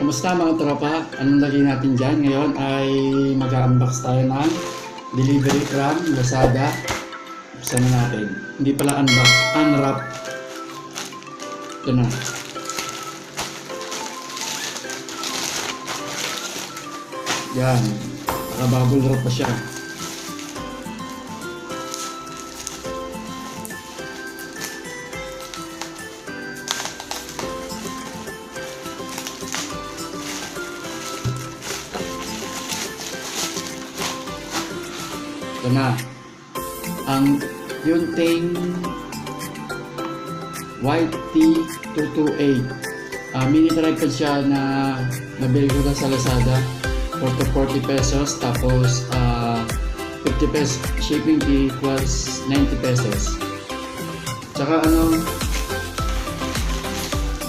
Kamusta mga tropa? Anong lagay natin dyan? Ngayon ay mag-unbox tayo ng delivery from Lazada. Buksan na natin. Hindi pala unbox, unwrap. Ito na. Yan. Naka-bubble wrap pa siya. Ito na ang YUNTENG YT228 mini tripod siya na nabili ko na sa Lazada for 40 pesos, tapos 50 pesos shipping fee equals 90 pesos. Tsaka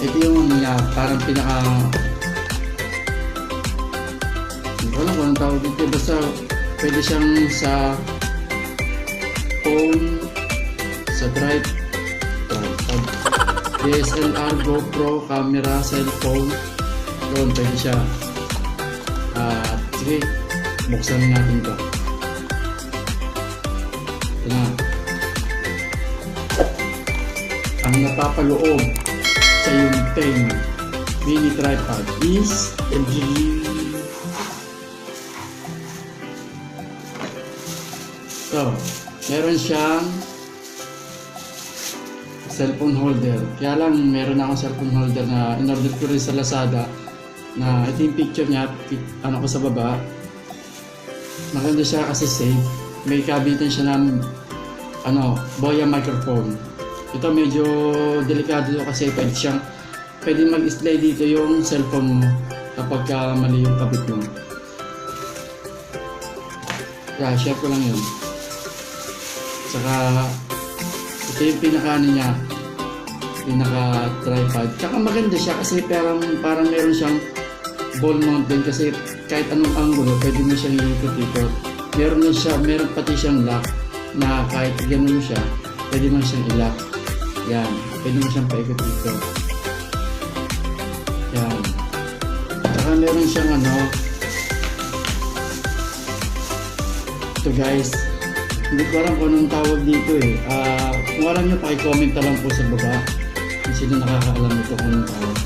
ito yung niya, parang pinaka hindi ko alam kung anong tawag dito, basta pwede siyang sa phone, sa tripod, DSLR, GoPro, camera, cellphone, yun, pwede siya. Sige, buksan natin ito. Ito na. Ang napapaloob sa YUNTENG mini tripod is meron siyang cellphone holder. Kaya lang meron akong cellphone holder na in-order ko rin sa Lazada, na ito yung picture niya, ko sa baba. Maganda siya kasi safe. May kabitan siya ng boya microphone. Ito medyo delikado kasi pwede mag-slay dito yung cellphone mo kapag mali yung kabit mo. Kaya share ko lang yun. Saka ito yung pinaka tripod. Tsaka maganda siya kasi parang meron siyang ball mount din, kasi kahit anong angulo pwede mo siyang ikot-ikot. Meron pati siyang lock na kahit ganun siya pwede mo siyang i-lock. Yan, pwede mo siyang paikot-ikot. Yan. Tsaka meron siyang ito guys, hindi ko alam kung anong tawag dito eh. Kung alam nyo, paki-comment na lang po sa baba kung sino nakakaalam ito kung anong tawag.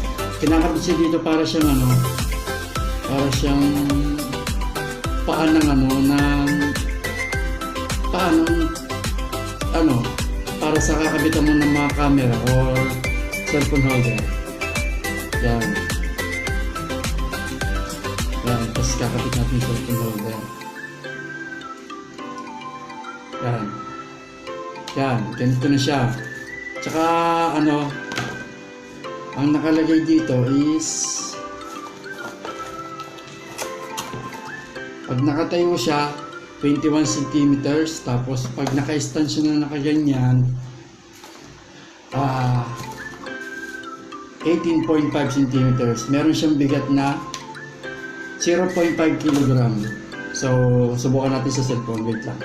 Kinakabit siya dito para siyang paan ng para sa kakabitan mo ng mga camera or cellphone holder. Yan. Yan, tapos kakabit natin yung cellphone holder. Yan, ganito na siya. Tsaka ang nakalagay dito is pag nakatayo siya 21 cm, tapos pag naka-stand siya na nakaganyan 18.5 cm. Meron siyang bigat na 0.5 kg. So subukan natin sa cellphone. Wait lang.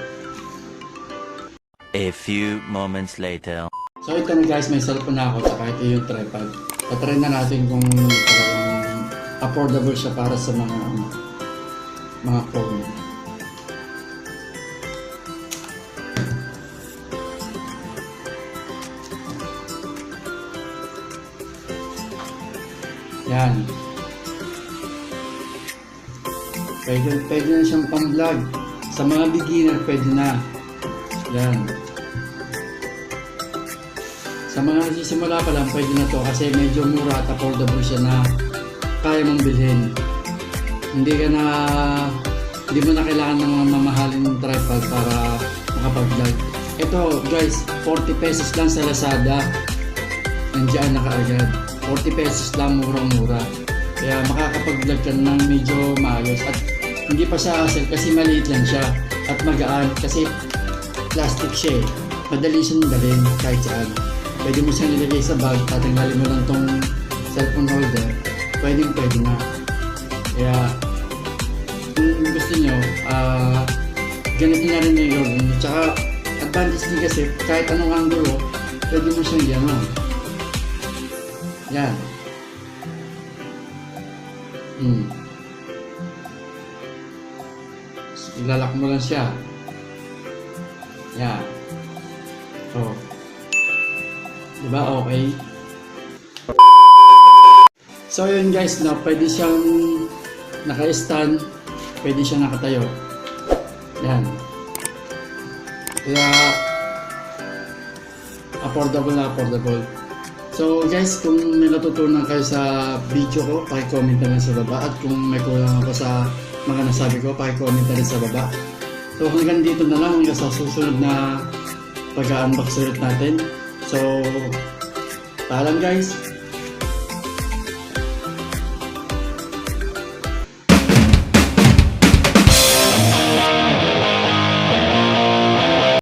A few moments later. So ito na guys, may cellphone na ako, saka ito yung tripod. Patry na natin kung affordable siya para sa mga phone. Yan. Pwede na siyang pang-vlog. Sa mga beginner, pwede na. Yan. Sa mga nagsisimula pa lang, pwede na to kasi medyo mura at affordable siya na kaya mong bilhin. Hindi mo na kailangan ng mga mamahaling tripod para makapag-vlog. Ito guys, 40 pesos lang sa Lazada. Nandiyan na kaagad. 40 pesos lang, murang-mura. Kaya makakapag-vlog ka ng medyo maayos. At hindi pa siya hassle kasi maliit lang siya. At magaan kasi plastic siya eh. Madali siyang dalhin kahit saan. Pwede mo siyang nilagay sa bag, tatanggalin mo lang tong cellphone holder. Pwede na. Kaya kung gusto nyo, ganito na rin yung order. Tsaka advantage din kasi kahit anong angulo, pwede mo siyang yan. Ilalak mo lang siya. Yan. Oh. Diba okay? So yun guys, no, pwede siyang naka-stand, pwede siyang nakatayo. Yan. Kaya affordable na affordable. So guys, kung may natutunan kayo sa video ko, paki-comment na lang sa baba. At kung may kulang ako sa mga nasabi ko, paki-comment na rin sa baba. So hanggang dito na lang, hanggang sa susunod na pag-unbox ulit natin. So, paalam guys!